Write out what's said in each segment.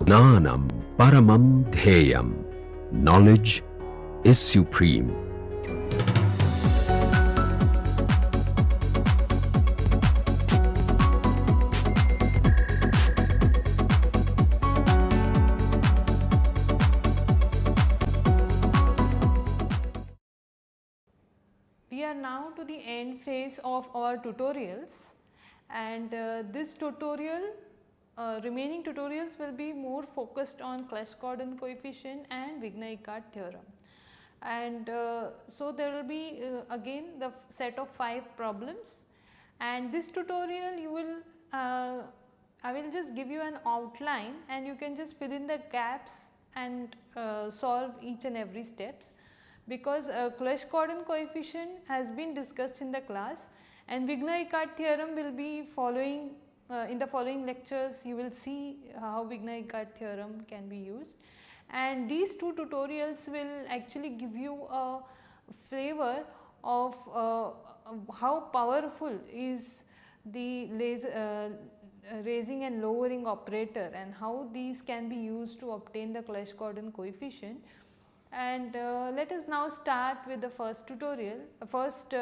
Jnanam Paramam Dheyam. Knowledge is supreme. We are now to the end phase of our tutorials, and this tutorial remaining tutorials will be more focused on Clash-Gordon coefficient and Wigner-Eckardt theorem. And so there will be again the set of 5 problems, and this tutorial you will I will just give you an outline and you can just fill in the gaps and solve each and every steps, because Clash-Gordon coefficient has been discussed in the class and Wigner-Eckardt theorem will be following in the following lectures. You will see how Wigner-Eckardt theorem can be used, and these two tutorials will actually give you a flavor of how powerful is the raising and lowering operator and how these can be used to obtain the Clash-Gordon coefficient. And let us now start with the first tutorial, first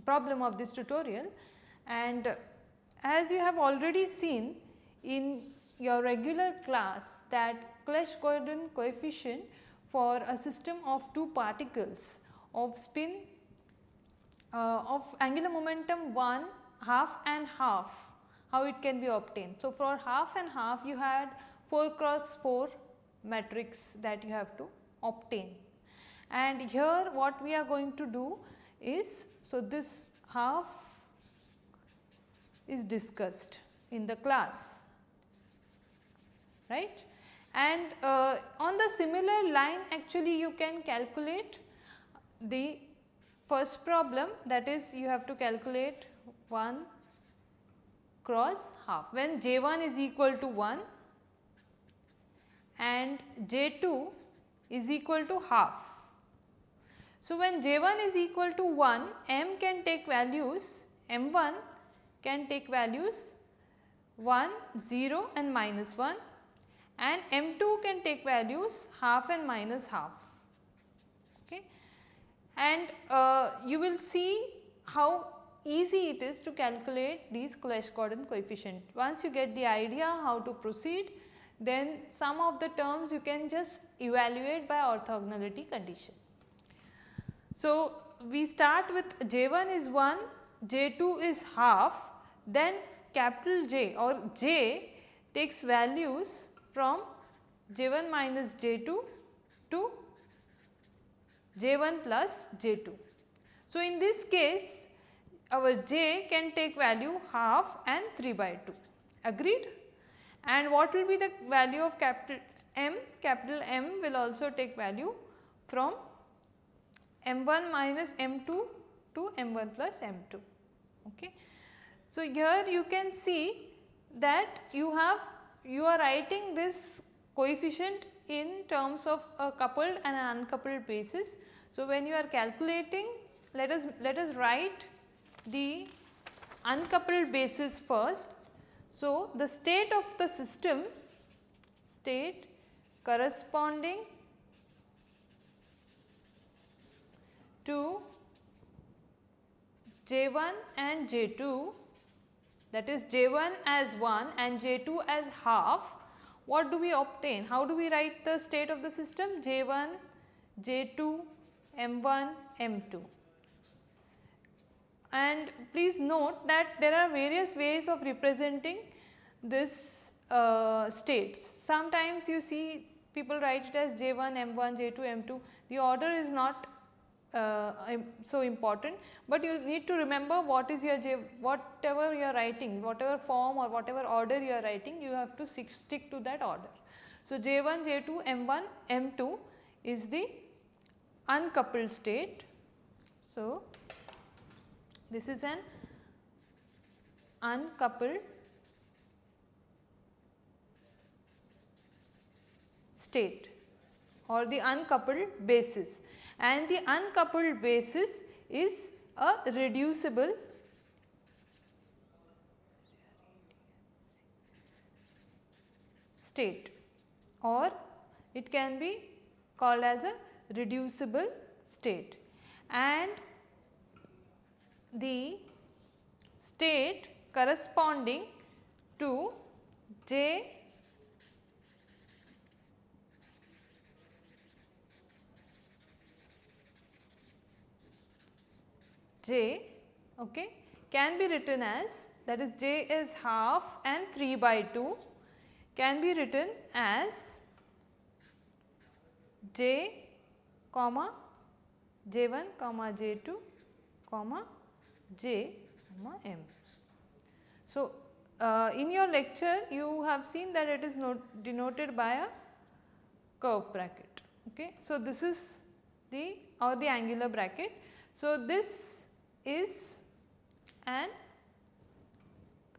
problem of this tutorial. And as you have already seen in your regular class that Clash-Gordon coefficient for a system of two particles of spin of angular momentum 1, half and half, how it can be obtained. So, for half and half you had 4 cross 4 matrix that you have to obtain, and here what we are going to do is, so this half is discussed in the class, right. And on the similar line actually you can calculate the first problem, that is you have to calculate 1 cross half when J1 is equal to 1 and J2 is equal to half. So, when J1 is equal to 1, M can take values, M1 can take values 1, 0 and minus 1, and M2 can take values half and minus half. Okay. And you will see how easy it is to calculate these Clash-Gordon coefficient. Once you get the idea how to proceed, then some of the terms you can just evaluate by orthogonality condition. So, we start with J1 is 1, J2 is half, then capital J or J takes values from J1 minus J2 to J1 plus J2. So, in this case our J can take value half and 3 by 2, agreed. And what will be the value of capital M? Capital M will also take value from M1 minus M2 to M1 plus M2. Okay. So, here you can see that you are writing this coefficient in terms of a coupled and an uncoupled basis. So, when you are calculating, let us write the uncoupled basis first. So, the state of the system, state corresponding to J1 and J2, that is J1 as 1 and J2 as half, what do we obtain? How do we write the state of the system? J1, J2, M1, M2. And please note that there are various ways of representing this states. Sometimes you see people write it as J1, M1, J2, M2. The order is not so important, but you need to remember what is your whatever you are writing, whatever form or whatever order you are writing, you have to stick to that order. So, J1, J2, M1, M2 is the uncoupled state. So, this is an uncoupled state or the uncoupled basis, and the uncoupled basis is a reducible state, or it can be called as a reducible state, and the state corresponding to J okay, can be written as, that is J is half and 3 by 2, can be written as J comma J1 comma J2 comma J comma M. So, in your lecture you have seen that it is denoted by a curve bracket. Okay. So, this is the angular bracket. So, this is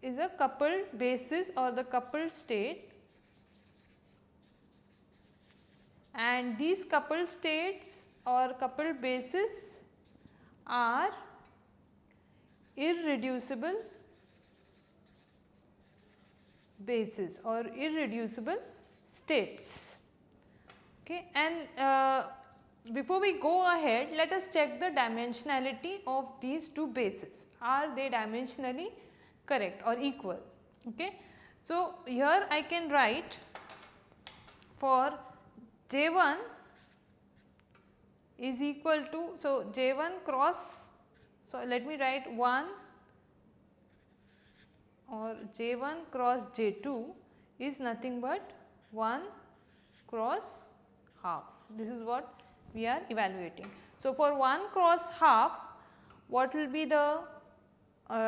a coupled basis or the coupled state, and these coupled states or coupled bases are irreducible bases or irreducible states. Okay. And before we go ahead, let us check the dimensionality of these two bases. Are they dimensionally correct or equal? Okay. So, here I can write for J1 is equal to, so J1 cross, so let me write 1 or J1 cross J2 is nothing but 1 cross half. This is what we are evaluating. So, for 1 cross half, what will be the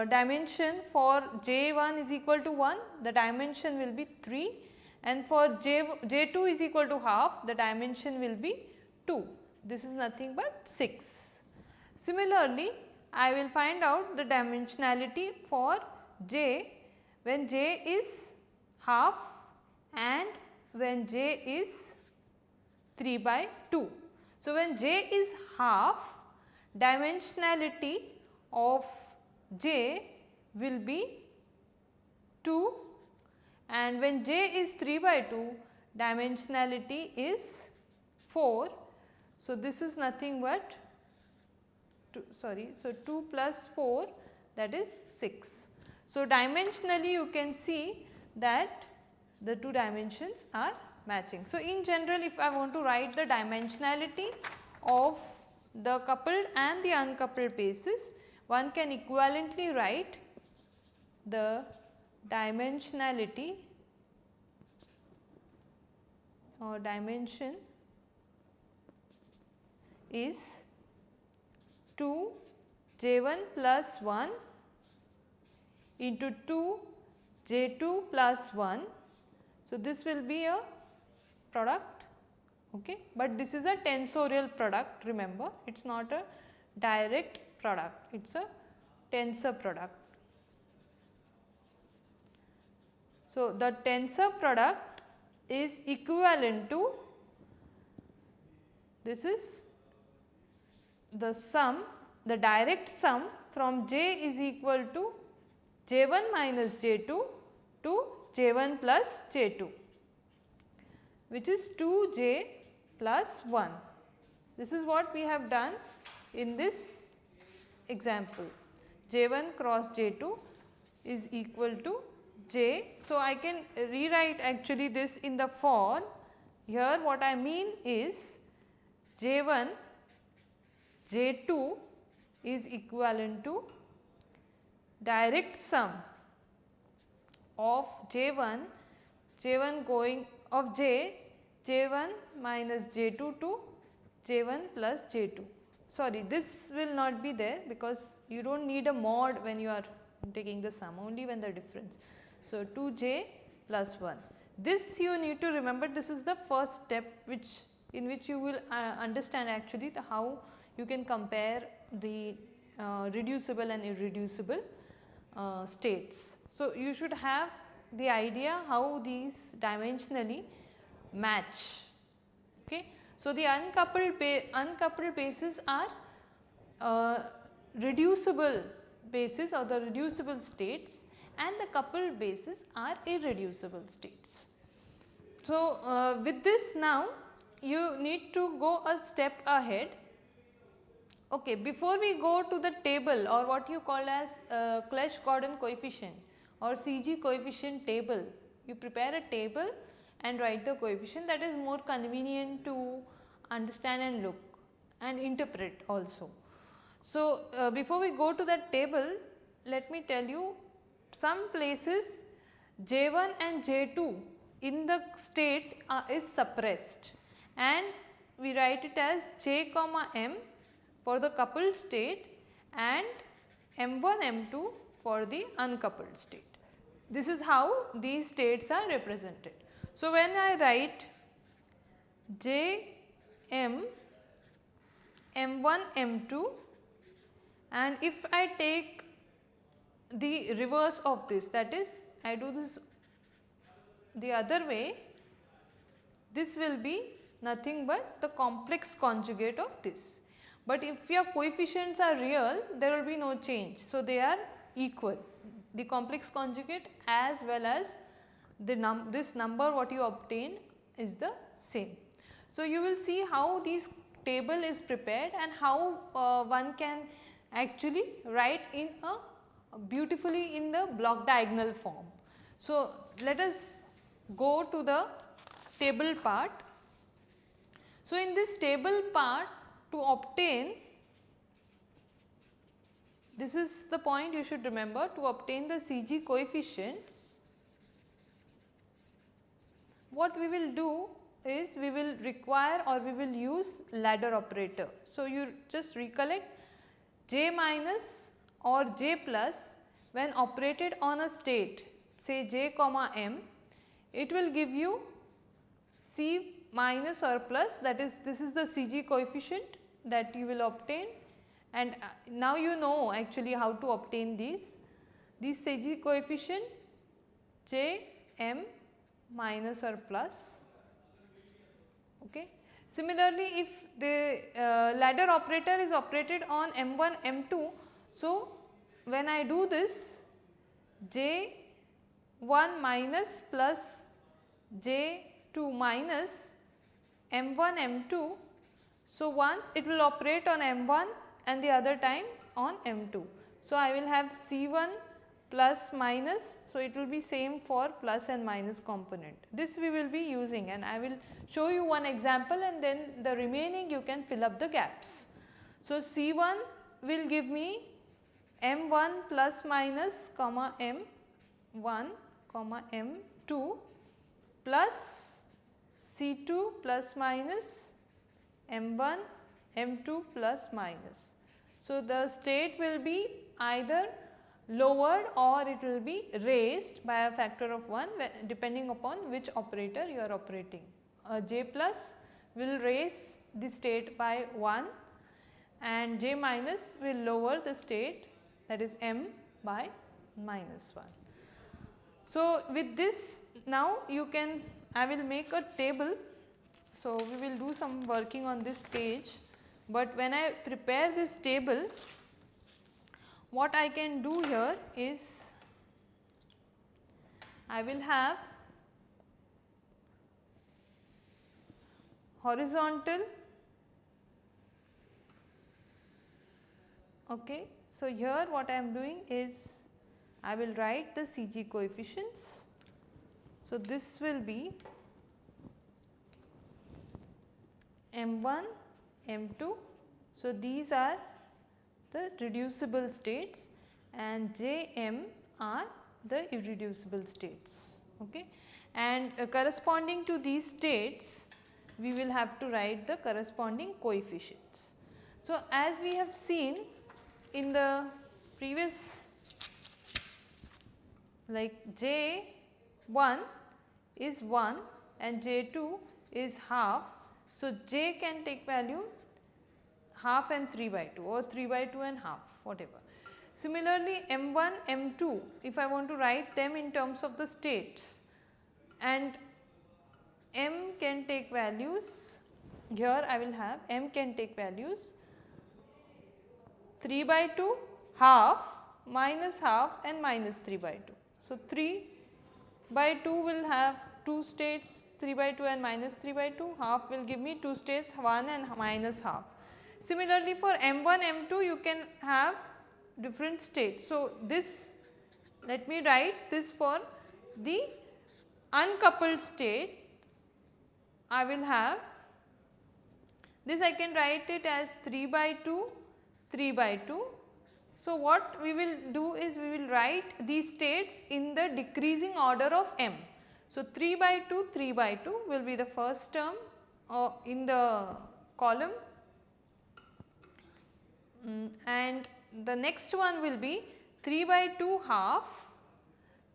dimension for J1 is equal to 1, the dimension will be 3, and for J2 is equal to half, the dimension will be 2. This is nothing but 6. Similarly, I will find out the dimensionality for J when J is half and when J is 3 by 2. So, when J is half, dimensionality of J will be 2, and when J is 3 by 2, dimensionality is 4. So, this is nothing but 2 plus 4, that is 6. So, dimensionally you can see that the two dimensions are matching. So, in general, if I want to write the dimensionality of the coupled and the uncoupled bases, one can equivalently write the dimensionality or dimension is 2 J1 plus 1 into 2 J2 plus 1. So, this will be a product, okay, but this is a tensorial product, remember, it is not a direct product, it is a tensor product. So, the tensor product is equivalent to, this is the sum, the direct sum from J is equal to J1 minus J2 to J1 plus J2, which is 2J plus 1. This is what we have done in this example. J1 cross J2 is equal to J. So, I can rewrite actually this in the form. Here what I mean is J1 J2 is equivalent to direct sum of J1 going of J1 minus J2 to J1 plus J2. Sorry, this will not be there because you do not need a mod when you are taking the sum, only when the difference. So, 2J plus 1. This you need to remember, this is the first step in which you will understand actually how you can compare the reducible and irreducible states. So, you should have the idea how these dimensionally match. Okay. So, the uncoupled bases are reducible bases or the reducible states, and the coupled bases are irreducible states. So, with this now you need to go a step ahead. Okay, before we go to the table or what you call as Clash-Gordon coefficient or CG coefficient table, you prepare a table and write the coefficient, that is more convenient to understand and look and interpret also. So, before we go to that table, let me tell you some places J1 and J2 in the state is suppressed, and we write it as J comma M for the coupled state and M1 M2 for the uncoupled state. This is how these states are represented. So, when I write J M M1 M2, and if I take the reverse of this, that is I do this the other way, this will be nothing but the complex conjugate of this. But if your coefficients are real, there will be no change. So, they are equal, the complex conjugate as well as the this number what you obtain is the same. So, you will see how this table is prepared and how one can actually write in a beautifully in the block diagonal form. So, let us go to the table part. So, in this table part, to obtain, this is the point you should remember, to obtain the CG coefficients, what we will do is we will require or we will use ladder operator. So, you just recollect J minus or J plus when operated on a state say J comma M, it will give you C minus or plus, that is this is the CG coefficient that you will obtain, and now you know actually how to obtain these CG coefficient J M minus or plus. Okay. Similarly, if the ladder operator is operated on M1 M2, so when I do this J1 minus plus J2 minus M1 M2, so once it will operate on M1 and the other time on M2. So, I will have C1 plus minus, so it will be same for plus and minus component. This we will be using, and I will show you one example and then the remaining you can fill up the gaps. So, C1 will give me M1 plus minus comma M1 comma M2 plus C2 plus minus M1 M2 plus minus. So, the state will be either lowered or it will be raised by a factor of 1 depending upon which operator you are operating. J plus will raise the state by 1 and J minus will lower the state, that is M by minus 1. So, with this now you can, I will make a table. So, we will do some working on this page, but when I prepare this table, what I can do here is I will have horizontal. Okay. So, here what I am doing is I will write the CG coefficients. So, this will be M1, M2. So, these are the reducible states and Jm are the irreducible states. Okay. And corresponding to these states, we will have to write the corresponding coefficients. So, as we have seen in the previous, like J1 is 1 and J2 is half. So, J can take value half and 3 by 2 or 3 by 2 and half, whatever. Similarly, M1, M2, if I want to write them in terms of the states, and M can take values, here I will have M can take values 3 by 2, half, minus half and minus 3 by 2. So, 3 by 2 will have 2 states 3 by 2 and minus 3 by 2, half will give me 2 states 1 and minus half. Similarly, for M1, M2 you can have different states. So, this let me write this for the uncoupled state. I will have this, I can write it as 3 by 2, 3 by 2. So, what we will do is we will write these states in the decreasing order of M. So, 3 by 2, 3 by 2 will be the first term in the column, and the next one will be 3 by 2 half,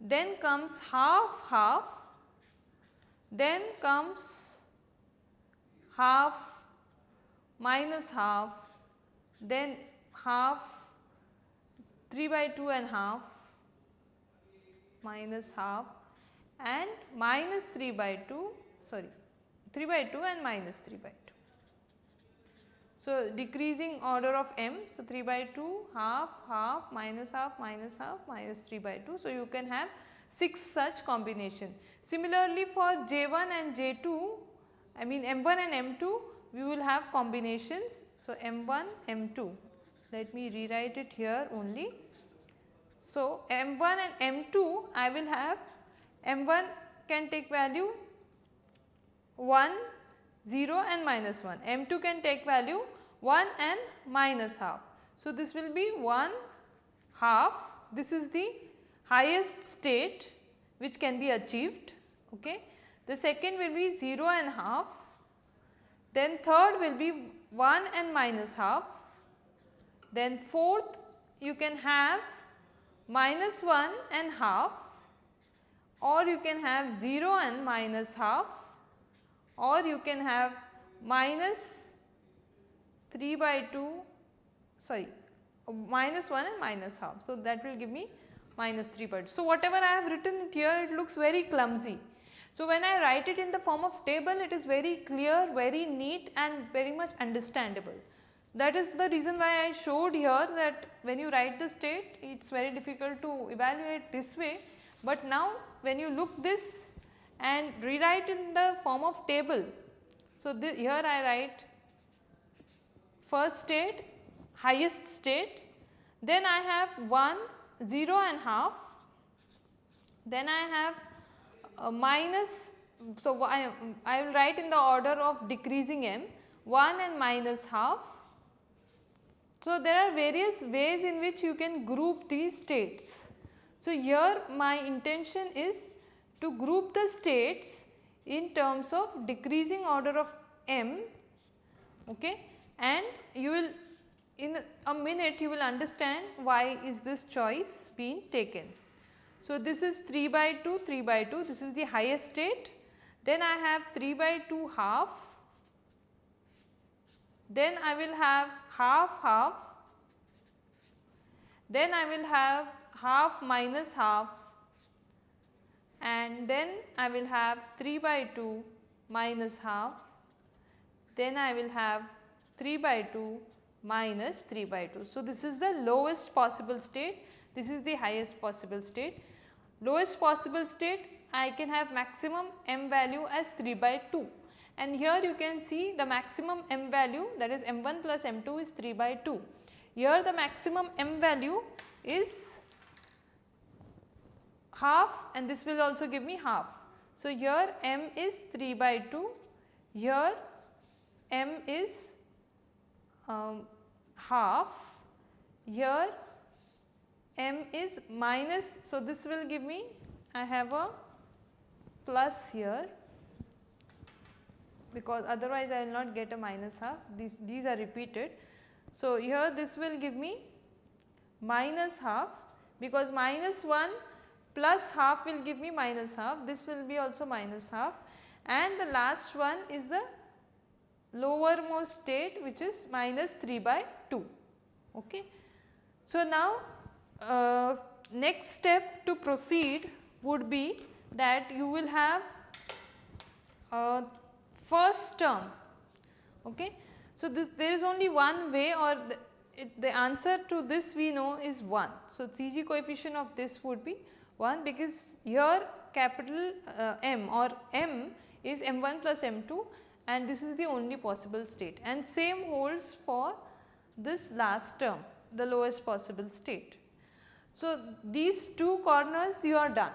then comes half half, then comes half minus half, then half, 3 by 2 and half, minus half, and minus 3 by 2, sorry 3 by 2 and minus 3 by 2. So, decreasing order of M. So, 3 by 2, half, half, minus half, minus half, minus 3 by 2. So, you can have 6 such combination. Similarly, for J1 and J2, I mean M1 and M2, we will have combinations. So, M1, M2, let me rewrite it here only. So, M1 and M2, I will have M1 can take value 1, 0 and minus 1, M2 can take value 1 and minus half. So, this will be 1 half, this is the highest state which can be achieved. Okay. The second will be 0 and half, then third will be 1 and minus half, then fourth you can have minus 1 and half, or you can have 0 and minus half, or you can have minus 3 by 2, sorry minus 1 and minus half. So, that will give me minus 3 by 2. So, whatever I have written it here, it looks very clumsy. So, when I write it in the form of table, it is very clear, very neat and very much understandable. That is the reason why I showed here that when you write the state, it is very difficult to evaluate this way, but now when you look this and rewrite in the form of table. So, here I write first state, highest state, then I have 1, 0 and half, then I have minus, so I will write in the order of decreasing M, 1 and minus half. So, there are various ways in which you can group these states. So, here my intention is to group the states in terms of decreasing order of M, okay, and you will in a minute you will understand why is this choice being taken. So, this is 3 by 2, 3 by 2, this is the highest state, then I have 3 by 2 half, then I will have half half, then I will have half minus half, and then I will have 3 by 2 minus half, then I will have 3 by 2 minus 3 by 2. So, this is the lowest possible state, this is the highest possible state. Lowest possible state, I can have maximum M value as 3 by 2, and here you can see the maximum M value, that is M1 plus M2 is 3 by 2. Here the maximum M value is half, and this will also give me half. So, here M is 3 by 2, here M is half, here M is minus. So, this will give me, I have a plus here, because otherwise I will not get a minus half, these are repeated. So, here this will give me minus half, because minus 1 plus half will give me minus half, this will be also minus half, and the last one is the lowermost state, which is minus 3 by 2. Okay. So, now next step to proceed would be that you will have first term. Okay. So, there is only one way, or the answer to this we know is 1. So, CG coefficient of this would be 1, because here capital M, or M is M1 plus M2, and this is the only possible state, and same holds for this last term, the lowest possible state. So, these two corners you are done,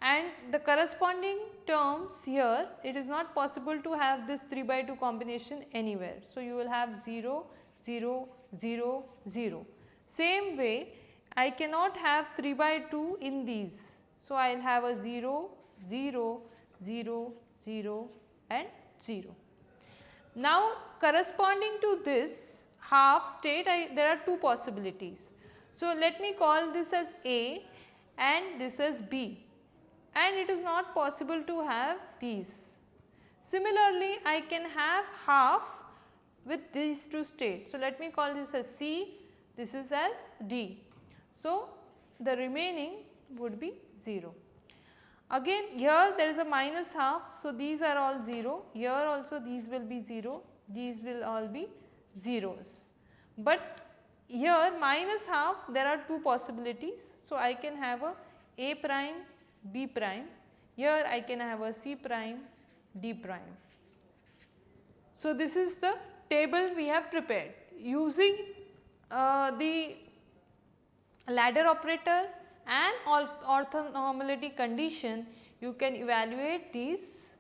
and the corresponding terms here, it is not possible to have this 3 by 2 combination anywhere. So, you will have 0, 0, 0, 0. Same way, I cannot have 3 by 2 in these. So, I will have a 0, 0, 0, 0 and 0. Now, corresponding to this half state, there are two possibilities. So, let me call this as A and this as B, and it is not possible to have these. Similarly, I can have half with these two states. So, let me call this as C, this is as D. So, the remaining would be 0. Again here there is a minus half. So, these are all 0, here also these will be 0, these will all be zeros. But here minus half, there are two possibilities. So, I can have a prime, B prime, here I can have a C prime, D prime. So, this is the table we have prepared using the ladder operator and orthonormality condition. You can evaluate these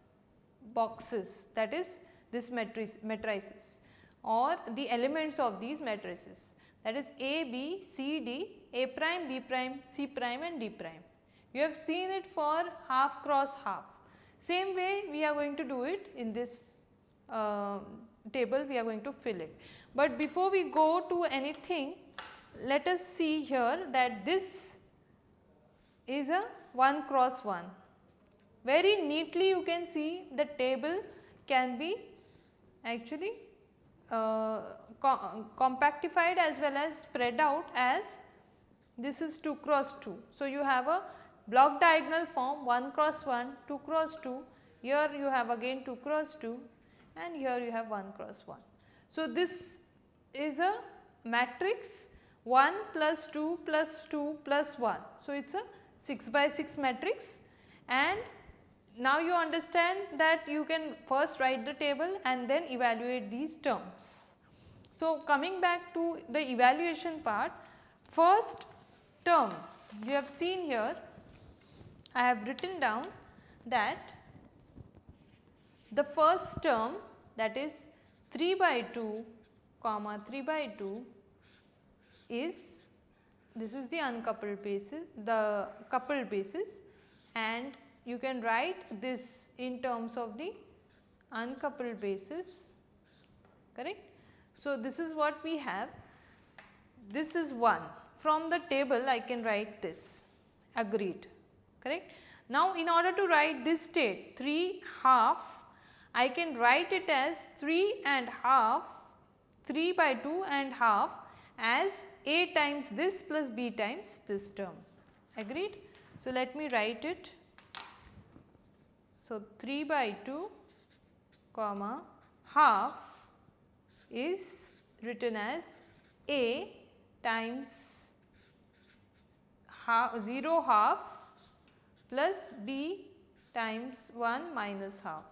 boxes, that is this matrices or the elements of these matrices, that is A, B, C, D, A prime, B prime, C prime and D prime. You have seen it for half cross half. Same way we are going to do it in this table, we are going to fill it. But before we go to anything, let us see here that this is a 1 cross 1. Very neatly you can see the table can be actually compactified as well as spread out, as this is 2 cross 2. So, you have a block diagonal form 1 cross 1, 2 cross 2, here you have again 2 cross 2 and here you have 1 cross 1. So, this is a matrix 1 plus 2 plus 2 plus 1. So, it is a 6 by 6 matrix, and now you understand that you can first write the table and then evaluate these terms. So, coming back to the evaluation part, first term you have seen here, I have written down that the first term, that is 3 by 2 comma 3 by 2 is, this is the uncoupled basis, the coupled basis, and you can write this in terms of the uncoupled basis, correct. So, this is what we have, this is 1. From the table I can write this, agreed, correct. Now, in order to write this state 3 half, I can write it as 3 and half, 3 by 2 and half as A times this plus B times this term, agreed. So, let me write it. So, 3 by 2 comma half is written as A times 0 half plus B times 1 minus half,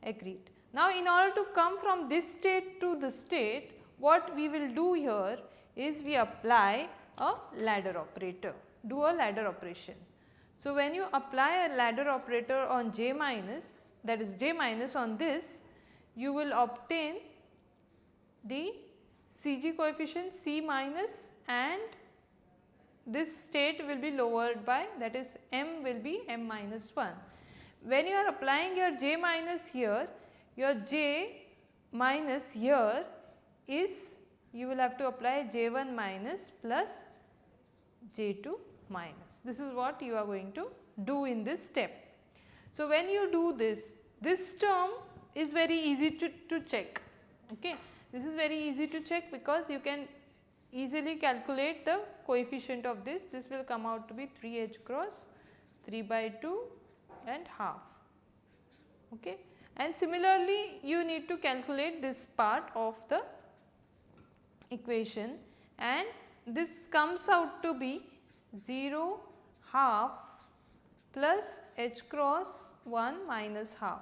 agreed. Now, in order to come from this state to this state, what we will do here is we apply a ladder operator, do a ladder operation. So, when you apply a ladder operator on J minus, that is J minus on this, you will obtain the CG coefficient C minus, and this state will be lowered by, that is M will be M minus 1. When you are applying your J minus here, your J minus here is, you will have to apply J1 minus plus J2 minus. This is what you are going to do in this step. So, when you do this, this term is very easy to check. Okay. This is very easy to check because you can easily calculate the coefficient of this. This will come out to be 3h cross 3 by 2 and half. Okay. And similarly, you need to calculate this part of the equation, and this comes out to be 0 half plus h cross 1 minus half.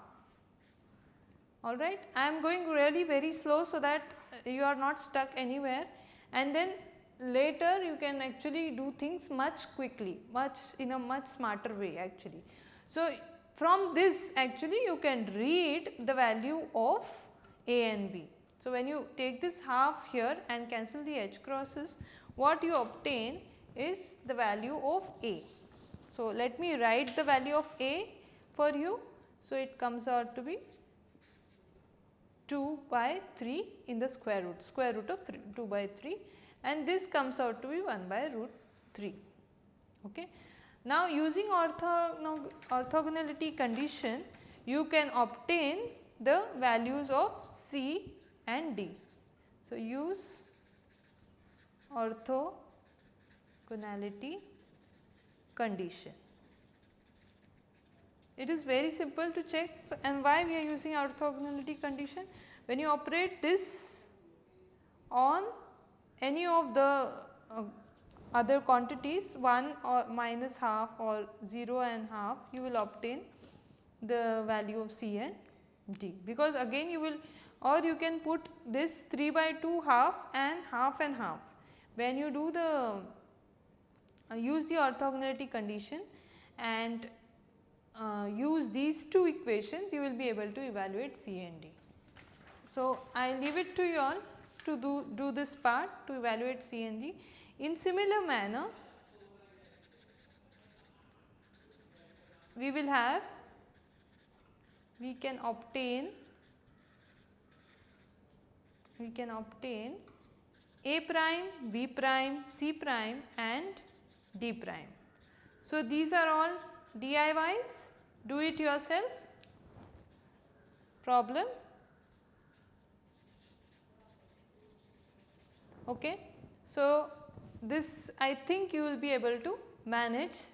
Alright. I am going really very slow so that you are not stuck anywhere, and then later you can actually do things much quickly, much in a much smarter way actually. So, from this actually you can read the value of A and B. So, when you take this half here and cancel the h crosses, what you obtain is the value of A. So, let me write the value of A for you. So, it comes out to be 2 by 3 in the square root of 2 by 3, and this comes out to be 1 by root 3. Okay. Now, using orthogonality condition, you can obtain the values of C and D. So, use orthogonality condition. It is very simple to check, and why we are using orthogonality condition? When you operate this on any of the other quantities 1 or minus half or 0 and half, you will obtain the value of C and D, because again you will, or you can put this 3 by 2 half and half and half. When you do the use the orthogonality condition and use these two equations, you will be able to evaluate C and D. So, I leave it to you all to do this part to evaluate C and D. In similar manner, we will have, we can obtain A prime, B prime, C prime and D prime. So, these are all DIYs, do it yourself problem. Okay. So, this I think you will be able to manage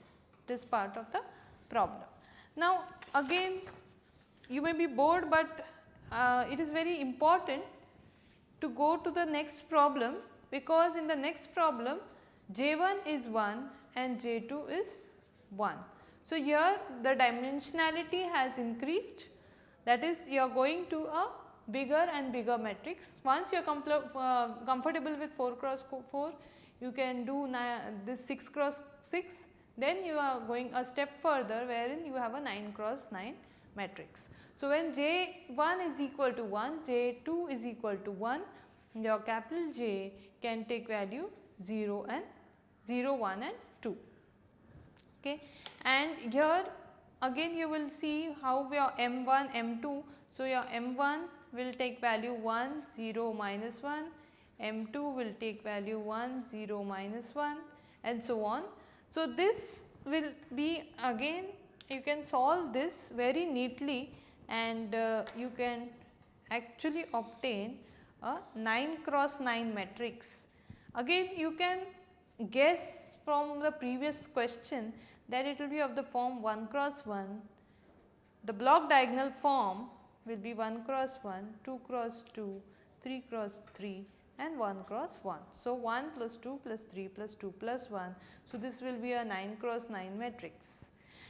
this part of the problem. Now, again you may be bored, but it is very important to go to the next problem, because in the next problem J1 is 1 and J2 is 1. So, here the dimensionality has increased, that is you are going to a bigger and bigger matrix. Once you are comfortable with 4 cross 4, you can do this 6 cross 6, then you are going a step further wherein you have a 9 cross 9 matrix. So, when J1 is equal to 1, J2 is equal to 1, your capital J can take value 0 and 0, 1 and 2. Okay. And here again you will see how your M1, M2. So, your M1 will take value 1, 0, minus 1, M2 will take value 1, 0, minus 1 and so on. So, this will be, again you can solve this very neatly, and you can actually obtain a 9 cross 9 matrix. Again you can guess from the previous question that it will be of the form 1 cross 1. The block diagonal form will be 1 cross 1, 2 cross 2, 3 cross 3 and 1 cross 1. So, 1 plus 2 plus 3 plus 2 plus 1. So, this will be a 9 cross 9 matrix.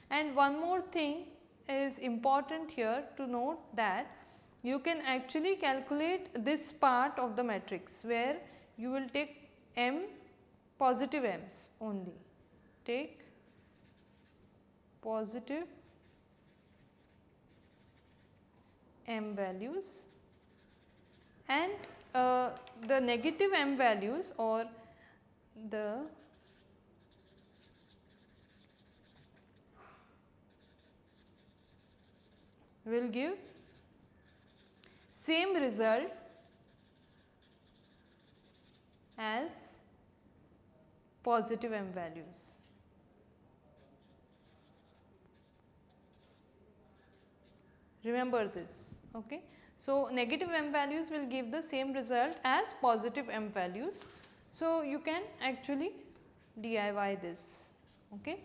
And one more thing is important here to note, that you can actually calculate this part of the matrix where you will take m positive m's only, take positive m values, and the negative m values or the will give same result as positive m values. Remember this. Okay. So, negative m values will give the same result as positive m values. So, you can actually DIY this. Okay.